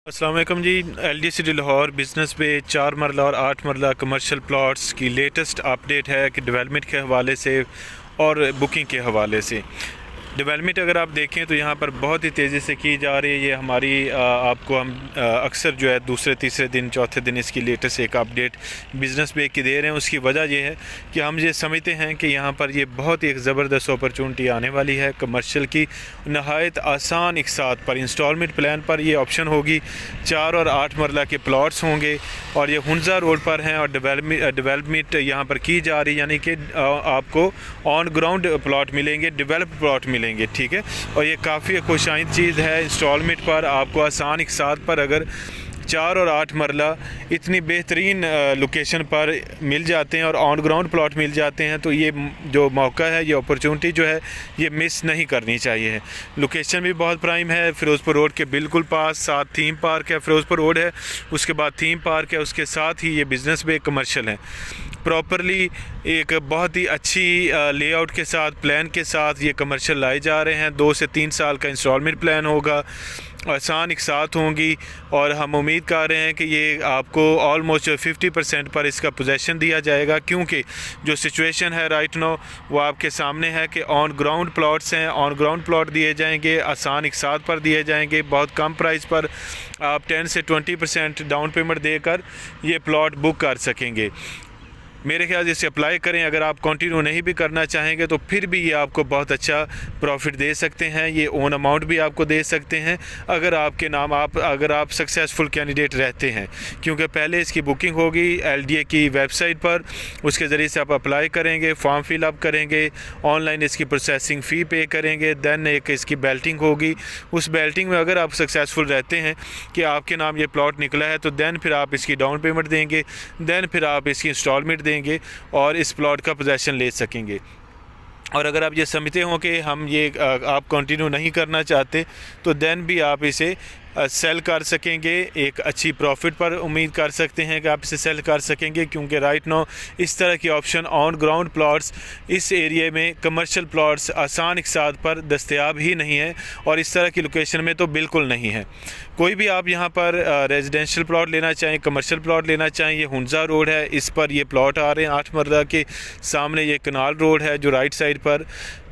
अस्सलाम वालेकुम जी। LD city Lahore business पे 4 मरला और 8 मरला कमर्शियल प्लॉट्स की लेटेस्ट अपडेट है कि डेवलपमेंट के हवाले से और बुकिंग के हवाले से। डेवलपमेंट अगर आप देखें तो यहाँ पर बहुत ही तेज़ी से की जा रही है। ये हमारी आपको हम अक्सर जो है दूसरे तीसरे दिन चौथे दिन इसकी लेटेस्ट एक अपडेट बिज़नेस पे की दे रहे हैं। उसकी वजह ये है कि हम ये समझते हैं कि यहाँ पर ये बहुत ही एक ज़बरदस्त अपॉर्चुनिटी आने वाली है कमर्शियल की। नहायत आसान एक साथ पर इंस्टॉलमेंट प्लान पर ये ऑप्शन होगी। 4 और 8 मरला के प्लॉट्स होंगे और ये हुंजा रोड पर हैं और डेवलपमेंट यहाँ पर की जा रही है, यानी कि आपको ऑन ग्राउंड प्लॉट मिलेंगे, डेवलप प्लॉट मिलेंगे। ठीक है, और ये काफ़ी खुशाइंद चीज़ है। इंस्टॉलमेंट पर आपको आसान एक साथ पर अगर 4 और 8 मरला इतनी बेहतरीन लोकेशन पर मिल जाते हैं और ऑन ग्राउंड प्लॉट मिल जाते हैं तो ये जो मौका है, ये अपॉर्चुनिटी जो है ये मिस नहीं करनी चाहिए है। लोकेशन भी बहुत प्राइम है, फ़िरोज़पुर रोड के बिल्कुल पास, साथ थीम पार्क है। फ़िरोज़पुर रोड है, उसके बाद थीम पार्क है, उसके साथ ही ये बिज़नेस भी कमर्शियल है। प्रॉपरली एक बहुत ही अच्छी लेआउट के साथ, प्लान के साथ ये कमर्शियल लाए जा रहे हैं। 2 से 3 साल का इंस्टॉलमेंट प्लान होगा, आसान एक साथ होंगी और हम उम्मीद कर रहे हैं कि ये आपको ऑलमोस्ट 50% पर इसका पोजेसन दिया जाएगा, क्योंकि जो सिचुएशन है राइट नो वो आपके सामने है कि ऑन ग्राउंड प्लॉट्स हैं। ऑन ग्राउंड प्लॉट दिए जाएंगे, आसान एक साथ पर दिए जाएंगे, बहुत कम प्राइस पर आप 10 से 20% डाउन पेमेंट देकर ये प्लॉट बुक कर सकेंगे। मेरे ख्याल से इसे अप्लाई करें। अगर आप कंटिन्यू नहीं भी करना चाहेंगे तो फिर भी ये आपको बहुत अच्छा प्रॉफिट दे सकते हैं। ये ओन अमाउंट भी आपको दे सकते हैं अगर आपके नाम अगर आप सक्सेसफुल कैंडिडेट रहते हैं, क्योंकि पहले इसकी बुकिंग होगी LDA की वेबसाइट पर, उसके ज़रिए से आप अप्लाई करेंगे, फॉर्म फिल अप करेंगे, ऑनलाइन इसकी प्रोसेसिंग फ़ी पे करेंगे, दैन एक इसकी बेल्टिंग होगी। उस बेल्टिंग में अगर आप सक्सेसफुल रहते हैं कि आपके नाम ये प्लॉट निकला है तो दैन फिर आप इसकी डाउन पेमेंट देंगे, दैन फिर आप इसकी इंस्टॉलमेंट देंगे और इस प्लॉट का पोजेसन ले सकेंगे। और अगर आप ये समझते हो कि हम ये आप कंटिन्यू नहीं करना चाहते तो दैन भी आप इसे सेल कर सकेंगे, एक अच्छी प्रॉफिट पर उम्मीद कर सकते हैं कि आप इसे सेल कर सकेंगे, क्योंकि राइट नो इस तरह की ऑप्शन ऑन ग्राउंड प्लॉट्स इस एरिया में कमर्शियल प्लॉट्स आसान एक साथ पर दस्तयाब ही नहीं है और इस तरह की लोकेशन में तो बिल्कुल नहीं है। कोई भी आप यहाँ पर रेजिडेंशियल प्लॉट लेना चाहें, कमर्शियल प्लॉट लेना चाहें, ये हुंजा रोड है, इस पर ये प्लॉट आ रहे हैं 8 मरला के सामने। ये कनाल रोड है जो राइट साइड पर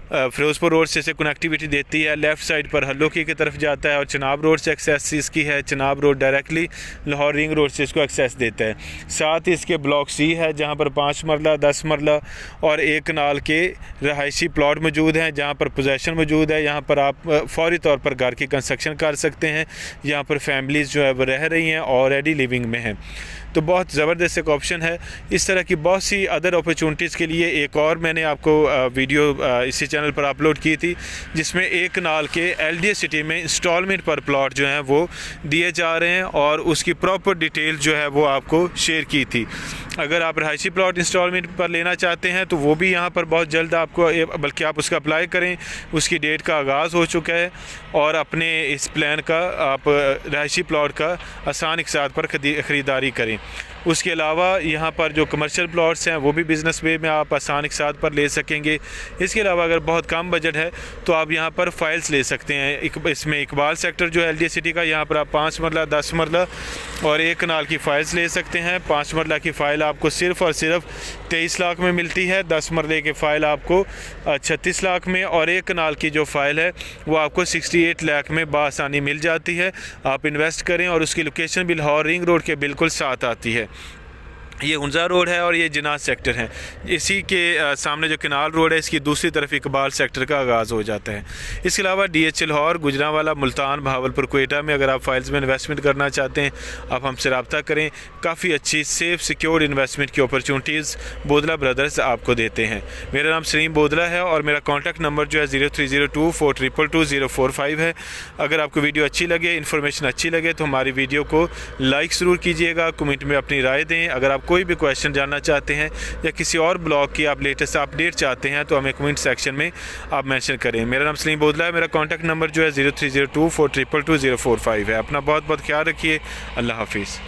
फ़िरोज़पुर रोड से कनेक्टिविटी देती है, लेफ़्ट साइड पर हल्लोकी की तरफ जाता है और चनाब रोड से एक्सेस इसकी है। Chenab road directly Lahore ring road से इसको एक्सेस देता है। साथ ही इसके ब्लॉक C है जहाँ पर 5 मरला, 10 मरला और 1 कनाल के रहायशी प्लॉट मौजूद हैं, जहाँ पर पोजेसन मौजूद है। यहाँ पर आप फौरी तौर पर घर की कंस्ट्रक्शन कर सकते हैं। यहाँ पर फैमिलीज़ जो है वो रह रही हैं, ऑलरेडी लिविंग में हैं, तो बहुत ज़बरदस्त एक ऑप्शन है। इस तरह की बहुत सी अदर अपॉर्चुनिटीज़ के लिए एक और मैंने आपको वीडियो इसी चैनल पर अपलोड की थी, जिसमें 1 कनाल के LDA सिटी में इंस्टॉलमेंट पर प्लॉट जो हैं वो दिए जा रहे हैं और उसकी प्रॉपर डिटेल जो है वो आपको शेयर की थी। अगर आप रहायशी प्लॉट इंस्टॉलमेंट पर लेना चाहते हैं तो वो भी यहाँ पर बहुत जल्द आपको, बल्कि आप उसका अप्लाई करें, उसकी डेट का आगाज़ हो चुका है और अपने इस प्लान का आप रहायशी प्लॉट का आसान एक साथ पर ख़रीदारी करें। उसके अलावा यहाँ पर जो कमर्शियल प्लॉट्स हैं वो भी बिज़नेस वे में आप आसान एक साथ पर ले सकेंगे। इसके अलावा अगर बहुत कम बजट है तो आप यहाँ पर फाइल्स ले सकते हैं। इसमें इकबाल सेक्टर जो है LDA सिटी का, यहाँ पर आप 5 मरला, 10 मरला और 1 कनाल की फ़ाइल्स ले सकते हैं। 5 मरला की फ़ाइल आपको सिर्फ़ और सिर्फ 23 लाख में मिलती है, 10 मरले की फ़ाइल आपको 36 लाख में और 1 कनाल की जो फ़ाइल है वो आपको 68 लाख में बासानी मिल जाती है। आप इन्वेस्ट करें और उसकी लोकेशन भी लाहौर रिंग रोड के बिल्कुल साथ आती है। ये हुंजा रोड है और ये जिनाज सेक्टर है। इसी के सामने जो कनाल रोड है इसकी दूसरी तरफ इकबाल सेक्टर का आगाज़ हो जाता है। इसके अलावा DH लाहौर, गुजरांवाला, मुल्तान, भावलपुर, क्वेटा में अगर आप फाइल्स में इन्वेस्टमेंट करना चाहते हैं आप हमसे रब्ता करें। काफ़ी अच्छी सेफ सिक्योर्ड इन्वेस्टमेंट की अपॉर्चुनिटीज़ बोदला ब्रदर्स आपको देते हैं। मेरा नाम सलीम बोदला है और मेरा कॉन्टैक्ट नंबर जो है 03024222 है। अगर आपको वीडियो अच्छी लगे, इन्फॉर्मेशन अच्छी लगे तो हमारी वीडियो को लाइक ज़रूर कीजिएगा, कमेंट में अपनी राय दें। अगर आप कोई भी क्वेश्चन जानना चाहते हैं या किसी और ब्लॉग की आप लेटेस्ट अपडेट चाहते हैं तो हमें कमेंट सेक्शन में आप मेंशन करें। मेरा नाम सलीम बोदला है, मेरा कॉन्टैक्ट नंबर जो है 03024222 है। अपना बहुत बहुत ख्याल रखिए। अल्लाह हाफिज़।